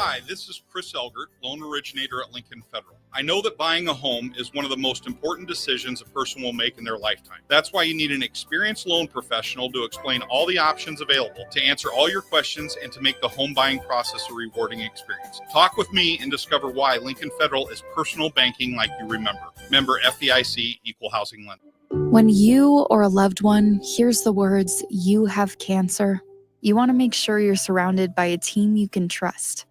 Hi, this is Chris Elgert, loan originator at Lincoln Federal. I know that buying a home is one of the most important decisions a person will make in their lifetime. That's why you need an experienced loan professional to explain all the options available, to answer all your questions, and to make the home buying process a rewarding experience. Talk with me and discover why Lincoln Federal is personal banking like you remember. Member FDIC, Equal Housing Lender. When you or a loved one hears the words, "you have cancer," you want to make sure you're surrounded by a team you can trust,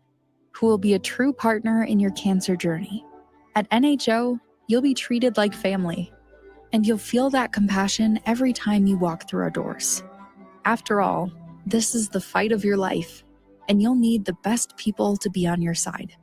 who will be a true partner in your cancer journey. At NHO, you'll be treated like family, and you'll feel that compassion every time you walk through our doors. After all, this is the fight of your life, and you'll need the best people to be on your side.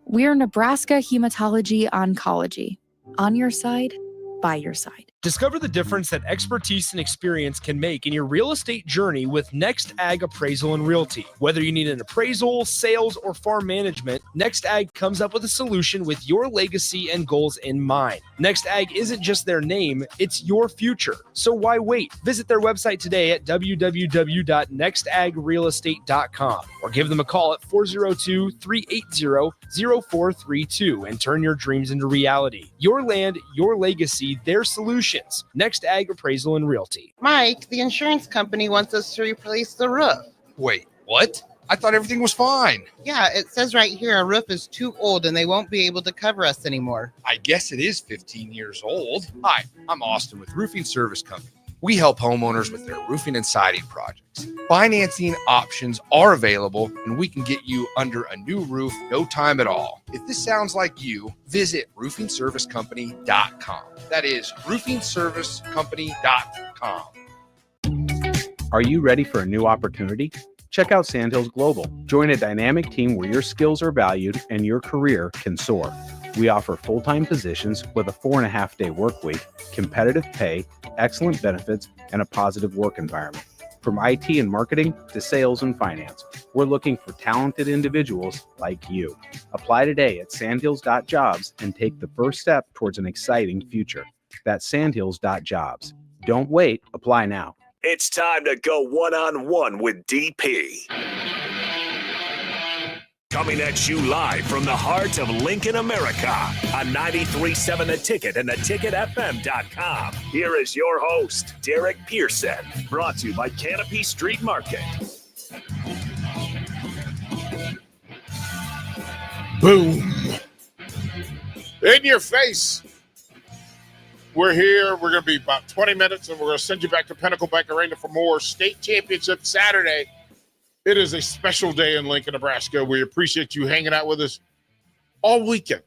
We're Nebraska Hematology Oncology. On your side, by your side. Discover the difference that expertise and experience can make in your real estate journey with Next Ag Appraisal and Realty. Whether you need an appraisal, sales, or farm management, Next Ag comes up with a solution with your legacy and goals in mind. Next Ag isn't just their name, it's your future. So why wait? Visit their website today at www.nextagrealestate.com or give them a call at 402-380-0432 and turn your dreams into reality. Your land, your legacy, their solutions. Next Ag Appraisal and Realty. Mike, the insurance company wants us to replace the roof. Wait, what? I thought everything was fine. Yeah, it says right here our roof is too old and they won't be able to cover us anymore. I guess it is 15 years old. Hi, I'm Austin with Roofing Service Company. We help homeowners with their roofing and siding projects. Financing options are available, and we can get you under a new roof no time at all. If this sounds like you, visit roofingservicecompany.com. That is roofingservicecompany.com. Are you ready for a new opportunity? Check out Sandhills Global. Join a dynamic team where your skills are valued and your career can soar. We offer full-time positions with a 4.5-day work week, competitive pay, excellent benefits, and a positive work environment. From IT and marketing to sales and finance, we're looking for talented individuals like you. Apply today at sandhills.jobs and take the first step towards an exciting future. That's sandhills.jobs. Don't wait. Apply now. It's time to go one-on-one with DP. Coming at you live from the heart of Lincoln, America, on 93.7 The Ticket and theticketfm.com. Here is your host, Derek Pearson, brought to you by Canopy Street Market. Boom. In your face. We're here. We're going to be about 20 minutes, and we're going to send you back to Pinnacle Bank Arena for more state championship Saturday. It is a special day in Lincoln, Nebraska. We appreciate you hanging out with us all weekend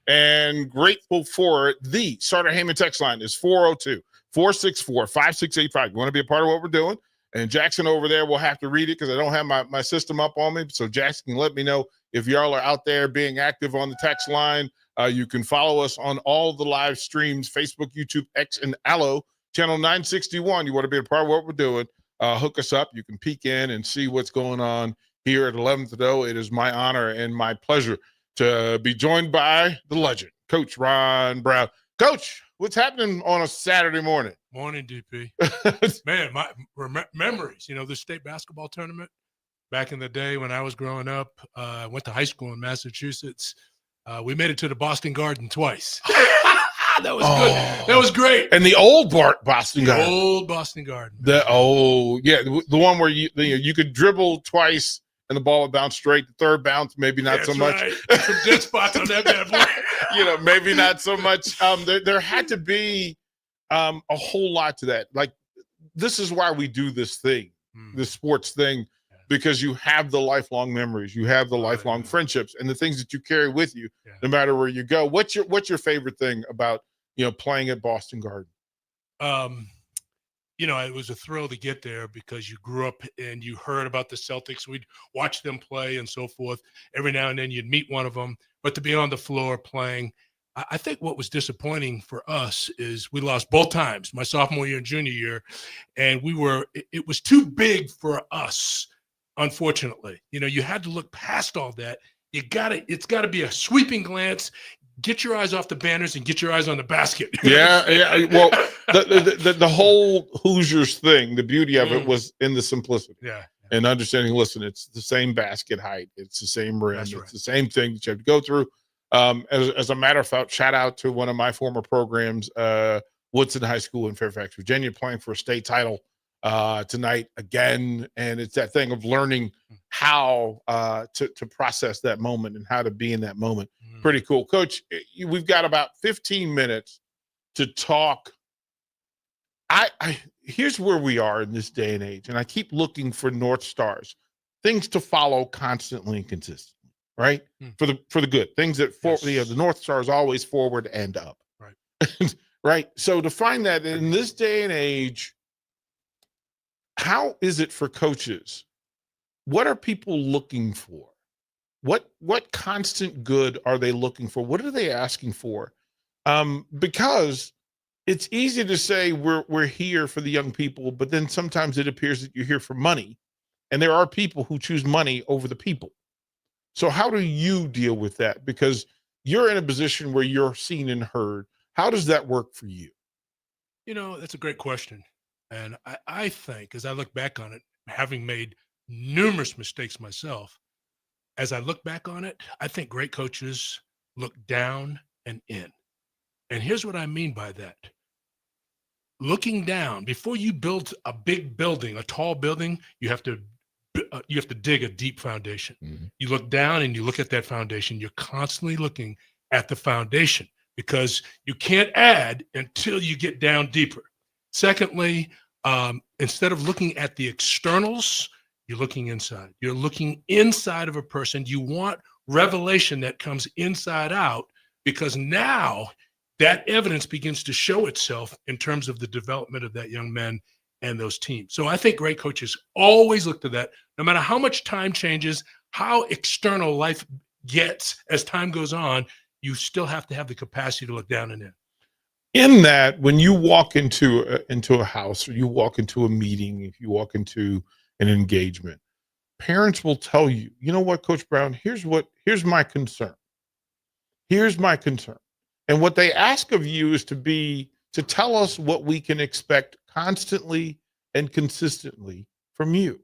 and grateful for it. The Sartor Heyman text line is 402-464-5685. You want to be a part of what we're doing? And Jackson over there will have to read it because I don't have my system up on me. So Jackson can let me know if y'all are out there being active on the text line. You can follow us on all the live streams, Facebook, YouTube, X, and Allo, channel 961. You want to be a part of what we're doing? Hook us up. You can peek in and see what's going on here at 11th Doe. It is my honor and my pleasure to be joined by the legend, Coach Ron Brown. Coach, what's happening on a Saturday morning? Morning, DP. Man, my memories, the state basketball tournament back in the day when I was growing up. I went to high school in Massachusetts. We made it to the Boston Garden twice. That was good. That was great. And the old Boston Garden. The old Boston Garden. The one where you could dribble twice and the ball would bounce straight. The third bounce, maybe not so much. Right. Some dead spots on that bad boy. Maybe not so much. There had to be a whole lot to that. Like, this is why we do this thing, this sports thing, because you have the lifelong memories, you have the lifelong friendships, and the things that you carry with you, no matter where you go. What's your favorite thing about playing at Boston Garden? It was a thrill to get there because you grew up and you heard about the Celtics. We'd watch them play and so forth. Every now and then you'd meet one of them, but to be on the floor playing. I think what was disappointing for us is we lost both times, my sophomore year and junior year, and it was too big for us. Unfortunately, you had to look past all that. It's got to be a sweeping glance. Get your eyes off the banners and get your eyes on the basket. Yeah. Well, the whole Hoosiers thing, the beauty of it was in the simplicity. Yeah. and understanding, listen, it's the same basket height, it's the same rim, That's it's right. the same thing that you have to go through. As a matter of fact, shout out to one of my former programs, Woodson High School in Fairfax, Virginia, playing for a state title tonight again. And it's that thing of learning how to process that moment and how to be in that moment. Pretty cool. Coach, we've got about 15 minutes to talk. Here's where we are in this day and age, and I keep looking for North Stars, things to follow constantly and consistently, right? For the good, things that the North Star is always forward and up, right? Right. So to find that in this day and age, how is it for coaches? What are people looking for? What constant good are they looking for? What are they asking for? Because it's easy to say we're here for the young people, but then sometimes it appears that you're here for money, and there are people who choose money over the people. So how do you deal with that? Because you're in a position where you're seen and heard. How does that work for you? That's a great question. And I think, as I look back on it, having made numerous mistakes myself, as I look back on it, I think great coaches look down and in. And here's what I mean by that. Looking down, before you build a big building, a tall building, you have to dig a deep foundation. You look down and you look at that foundation. You're constantly looking at the foundation because you can't add until you get down deeper. Secondly, instead of looking at the externals, you're looking inside. You're looking inside of a person. You want revelation that comes inside out, because now that evidence begins to show itself in terms of the development of that young man and those teams. So I think great coaches always look to that. No matter how much time changes, how external life gets as time goes on, you still have to have the capacity to look down and in. In that, when you walk into a house, or you walk into a meeting, if you walk into an engagement, parents will tell you, you know what, Coach Brown, here's my concern. Here's my concern. And what they ask of you is to tell us what we can expect constantly and consistently from you.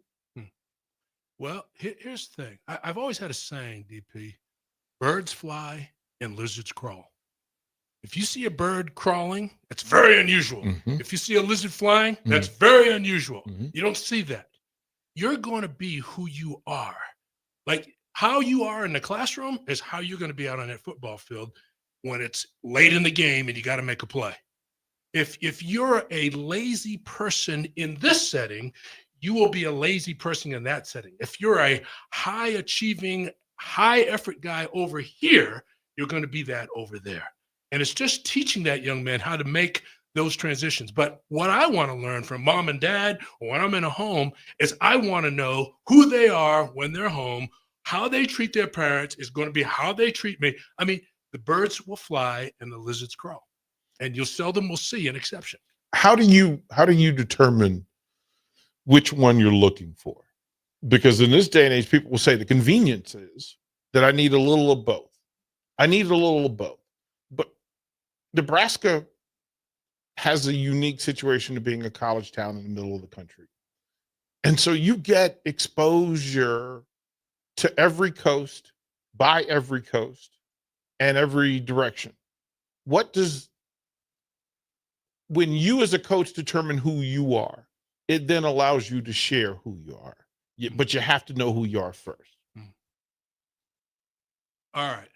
Well, here's the thing. I've always had a saying, DP, birds fly and lizards crawl. If you see a bird crawling, it's very unusual. If you see a lizard flying, that's very unusual. You don't see that. You're going to be who you are. Like how you are in the classroom is how you're going to be out on that football field when it's late in the game and you got to make a play. If you're a lazy person in this setting, you will be a lazy person in that setting. If you're a high achieving, high effort guy over here, you're going to be that over there. And it's just teaching that young man how to make those transitions. But what I want to learn from mom and dad, or when I'm in a home, is I want to know who they are when they're home. How they treat their parents is going to be how they treat me. I mean, the birds will fly and the lizards crawl, and you'll seldom will see an exception. How do you determine which one you're looking for? Because in this day and age, people will say the convenience is that I need a little of both. I need a little of both. But Nebraska has a unique situation of being a college town in the middle of the country. And so you get exposure to every coast, by every coast, and every direction. When you as a coach determine who you are, it then allows you to share who you are. But you have to know who you are first. All right.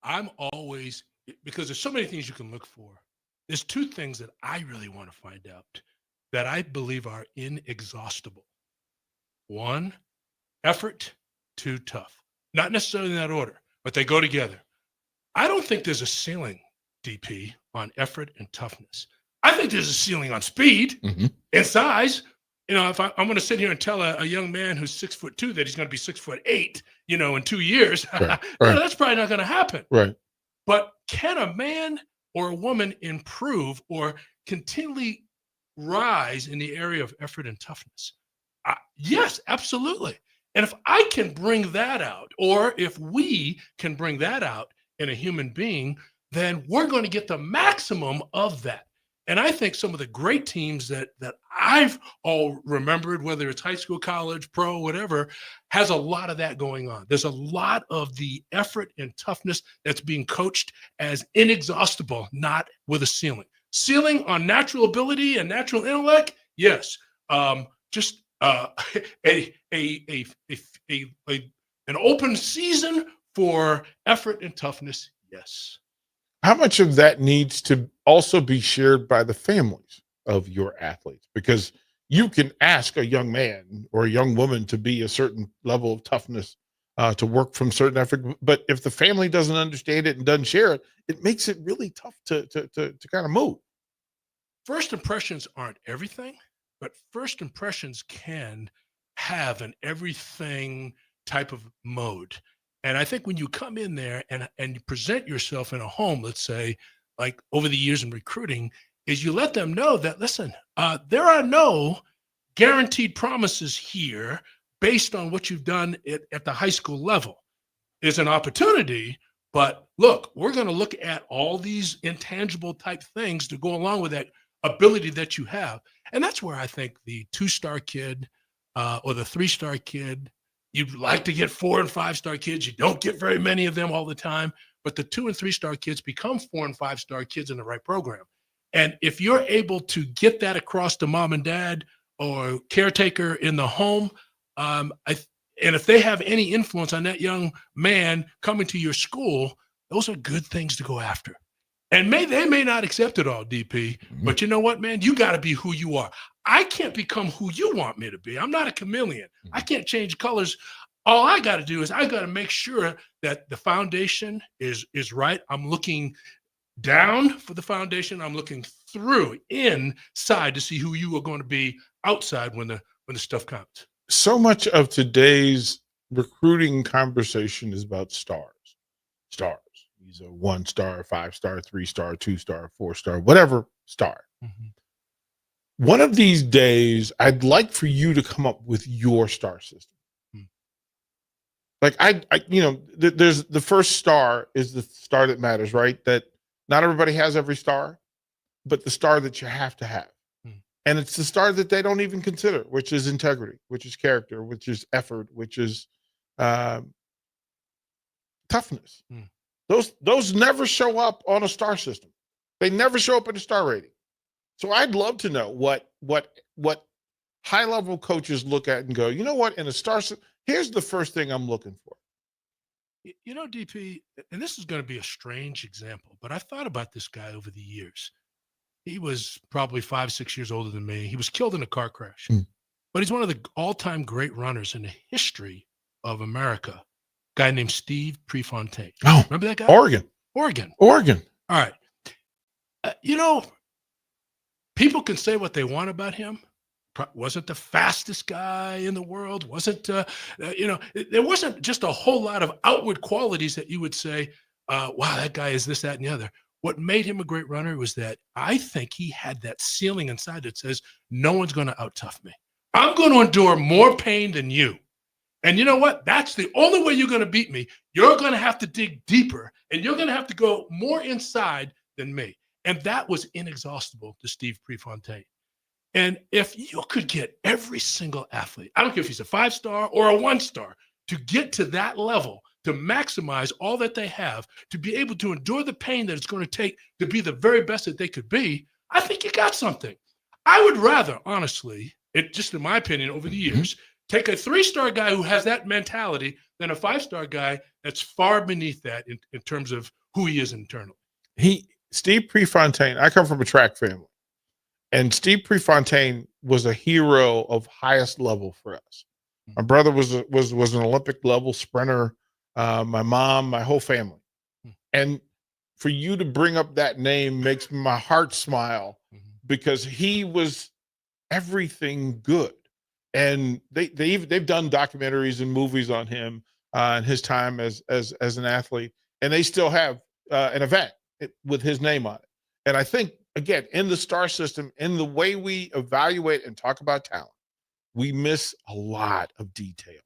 I'm always, because there's so many things you can look for. There's two things that I really want to find out that I believe are inexhaustible. One, effort. Two, tough. Not necessarily in that order, but they go together. I don't think there's a ceiling, DP, on effort and toughness. I think there's a ceiling on speed and size. If I'm going to sit here and tell a young man who's 6'2" that he's going to be 6'8", in 2 years, Right. That's probably not going to happen. Right. But can a man or a woman improve or continually rise in the area of effort and toughness? Yes, absolutely. And if I can bring that out, or if we can bring that out in a human being, then we're going to get the maximum of that. And I think some of the great teams that I've all remembered, whether it's high school, college, pro, whatever, has a lot of that going on. There's a lot of the effort and toughness that's being coached as inexhaustible, not with a ceiling. Ceiling on natural ability and natural intellect, yes. Just an open season for effort and toughness, yes. How much of that needs to also be shared by the families of your athletes? Because you can ask a young man or a young woman to be a certain level of toughness, to work from certain effort, but if the family doesn't understand it and doesn't share it, it makes it really tough to kind of move. First impressions aren't everything, but first impressions can have an everything type of mode. And I think when you come in there and you present yourself in a home, let's say, like over the years in recruiting, is you let them know that, listen, there are no guaranteed promises here based on what you've done at the high school level. Is an opportunity, but look, we're going to look at all these intangible type things to go along with that ability that you have. And that's where I think the 2-star kid or the 3-star kid, you'd like to get 4 and 5-star kids. You don't get very many of them all the time, but the 2 and 3-star kids become 4 and 5-star kids in the right program. And if you're able to get that across to mom and dad or caretaker in the home, and if they have any influence on that young man coming to your school, those are good things to go after. And they may not accept it all, DP, but you know what, man? You got to be who you are. I can't become who you want me to be. I'm not a chameleon. I can't change colors. All I got to do is I got to make sure that the foundation is right. I'm looking down for the foundation. I'm looking through inside to see who you are going to be outside when the stuff comes. So much of today's recruiting conversation is about stars. He's a 1-star, 5-star, 3-star, 2-star, 4-star, whatever star. Mm-hmm. One of these days, I'd like for you to come up with your star system. Like there's the first star is the star that matters, right? That not everybody has every star, but the star that you have to have. And it's the star that they don't even consider, which is integrity, which is character, which is effort, which is toughness. Those never show up on a star system. They never show up in a star rating. So I'd love to know what high-level coaches look at and go, you know what, in a star system, here's the first thing I'm looking for. You know, DP, and this is going to be a strange example, but I've thought about this guy over the years. He was probably 5-6 years older than me. He was killed in a car crash, but he's one of the all-time great runners in the history of America. A guy named Steve Prefontaine. Oh, remember that guy? Oregon. All right. People can say what they want about him. Wasn't the fastest guy in the world. Wasn't, there wasn't just a whole lot of outward qualities that you would say, wow, that guy is this, that, and the other. What made him a great runner was that I think he had that ceiling inside that says, no one's going to out-tough me. I'm going to endure more pain than you. And you know what? That's the only way you're going to beat me. You're going to have to dig deeper, and you're going to have to go more inside than me. And that was inexhaustible to Steve Prefontaine. And if you could get every single athlete, I don't care if he's a 5-star or a 1-star, to get to that level, to maximize all that they have, to be able to endure the pain that it's going to take to be the very best that they could be, I think you got something. I would rather, honestly, just in my opinion over the years, take a 3-star guy who has that mentality than a 5-star guy that's far beneath that in terms of who he is internally. Steve Prefontaine, I come from a track family, and Steve Prefontaine was a hero of highest level for us. My brother was an Olympic level sprinter. My mom, my whole family. And for you to bring up that name makes my heart smile, because he was everything good. And they've done documentaries and movies on him and his time as an athlete, and they still have an event with his name on it. And I think, again, in the star system, in the way we evaluate and talk about talent, we miss a lot of detail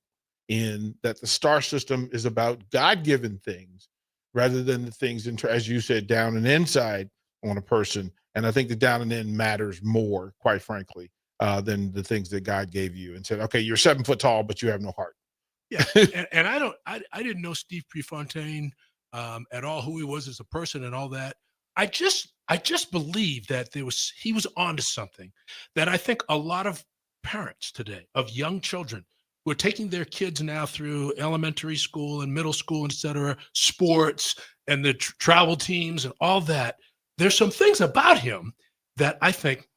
in that. The star system is about God-given things rather than the things, as you said, down and inside on a person. And I think the down and in matters more, quite frankly, than the things that God gave you and said, okay, you're 7 foot tall, but you have no heart. Yeah, and I didn't know Steve Prefontaine at all, who he was as a person and all that. I just believe that he was onto something that I think a lot of parents today of young children who are taking their kids now through elementary school and middle school, et cetera, sports and the travel teams and all that. There's some things about him that I think,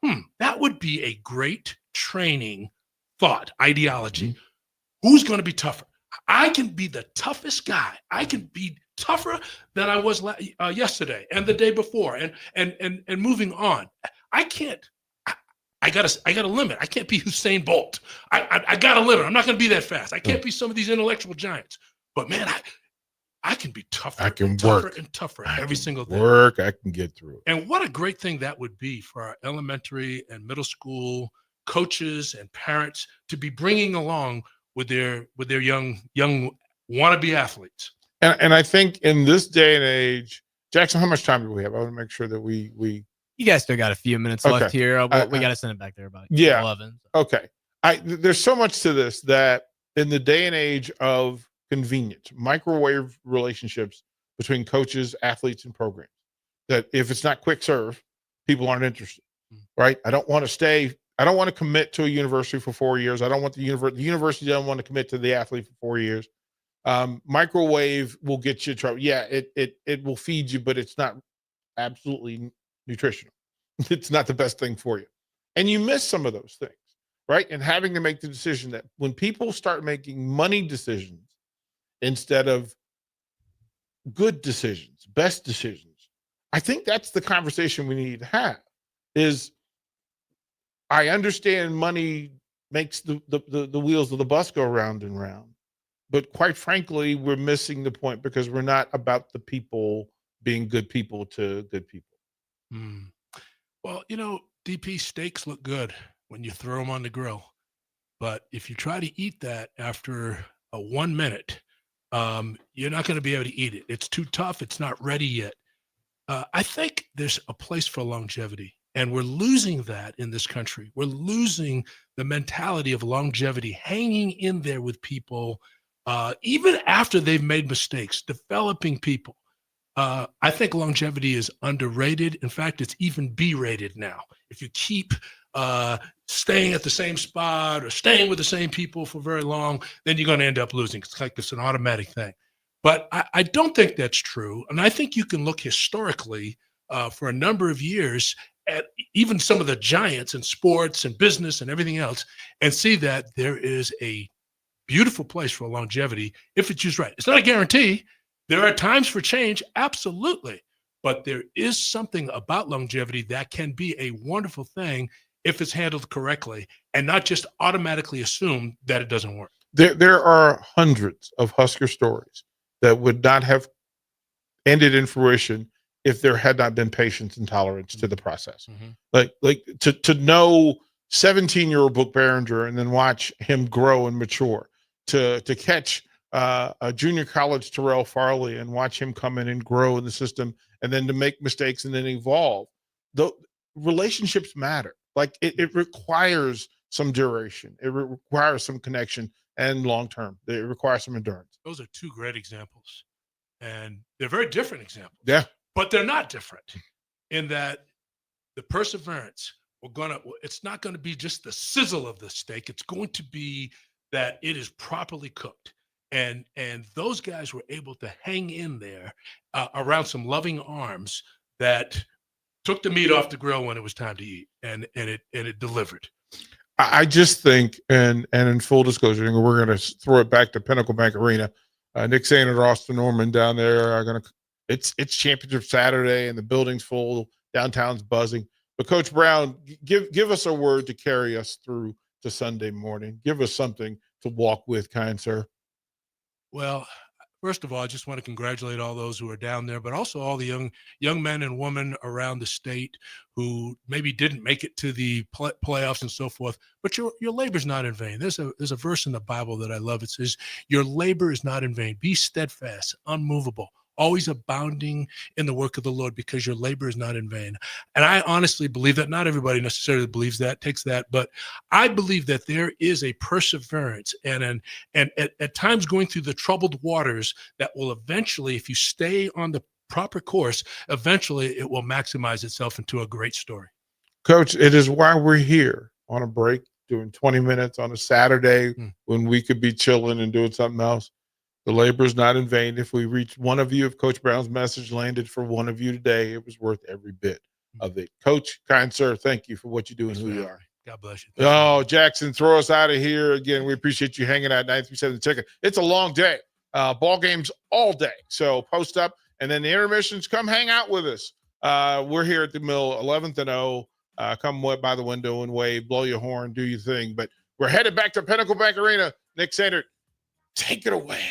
that would be a great training thought, ideology. Mm-hmm. Who's going to be tougher? I can be the toughest guy. I can be tougher than I was yesterday and the day before, and moving on. I can't. I got a limit. I can't be Usain Bolt. I got a limit. I'm not going to be that fast. I can't be some of these intellectual giants. But man, I can be tougher. I can tougher work and tougher every single day. I can get through it. And what a great thing that would be for our elementary and middle school coaches and parents to be bringing along with their young wannabe athletes. And I think in this day and age, Jackson, how much time do we have? I want to make sure that we you guys still got a few minutes left here. We got to send it back there about 11. Okay. There's so much to this that in the day and age of convenience, microwave relationships between coaches, athletes, and programs, that if it's not quick serve, people aren't interested, right? I don't want to commit to a university for 4 years. I don't want the university doesn't want to commit to the athlete for 4 years. Microwave will get you in trouble. Yeah, it will feed you, but it's not absolutely nutritional. It's not the best thing for you. And you miss some of those things, right? And having to make the decision that when people start making money decisions instead of good decisions, best decisions, I think that's the conversation we need to have. Is I understand money makes the wheels of the bus go round and round, but quite frankly, we're missing the point because we're not about the people being good people to good people. Well, DP, steaks look good when you throw them on the grill, but if you try to eat that after 1 minute, you're not going to be able to eat it. It's too tough. It's not ready yet. I think there's a place for longevity. And we're losing that in this country. We're losing the mentality of longevity, hanging in there with people, even after they've made mistakes, developing people. I think longevity is underrated. In fact, it's even B-rated now. If you keep staying at the same spot or staying with the same people for very long, then you're going to end up losing. It's like it's an automatic thing. But I don't think that's true. And I think you can look historically for a number of years at even some of the giants in sports and business and everything else, and see that there is a beautiful place for longevity if it's used right. It's not a guarantee. There are times for change, absolutely, but there is something about longevity that can be a wonderful thing if it's handled correctly and not just automatically assume that it doesn't work. There are hundreds of Husker stories that would not have ended in fruition if there had not been patience and tolerance to the process. Like to know 17-year-old Book Behringer and then watch him grow and mature, to catch a junior college Terrell Farley and watch him come in and grow in the system, and then to make mistakes and then evolve. The relationships matter. Like it requires some duration. It requires some connection and long-term. It requires some endurance. Those are two great examples, and they're very different examples. Yeah. But they're not different in that the perseverance, it's not going to be just the sizzle of the steak. It's going to be that it is properly cooked. And those guys were able to hang in there around some loving arms that took the meat off the grill when it was time to eat, and it delivered. I just think, and in full disclosure, we're going to throw it back to Pinnacle Bank Arena. Nick Sain and Austin Norman down there are going to. It's championship Saturday and the building's full, downtown's buzzing. But Coach Brown, give us a word to carry us through to Sunday morning. Give us something to walk with, kind sir. Well, first of all, I just want to congratulate all those who are down there, but also all the young men and women around the state who maybe didn't make it to the playoffs and so forth. But your labor's not in vain. There's a verse in the Bible that I love. It says, "Your labor is not in vain. Be steadfast, unmovable, always abounding in the work of the Lord, because your labor is not in vain. And I honestly believe that. Not everybody necessarily believes that, takes that, but I believe that there is a perseverance and at times going through the troubled waters that will eventually, if you stay on the proper course, eventually it will maximize itself into a great story. Coach, it is why we're here on a break doing 20 minutes on a Saturday when we could be chilling and doing something else. The labor is not in vain. If we reached one of you, if Coach Brown's message landed for one of you today, it was worth every bit of it. Coach, kind sir, thank you for what you do and who you are. God bless you. Oh, Jackson, throw us out of here. Again, we appreciate you hanging out 937 The Ticket. It's a long day. Ball games all day. So post up, and then the intermissions, come hang out with us. We're here at the Mill, 11th and 0. Come by the window and wave, blow your horn, do your thing. But we're headed back to Pinnacle Bank Arena. Nick Sandert, take it away.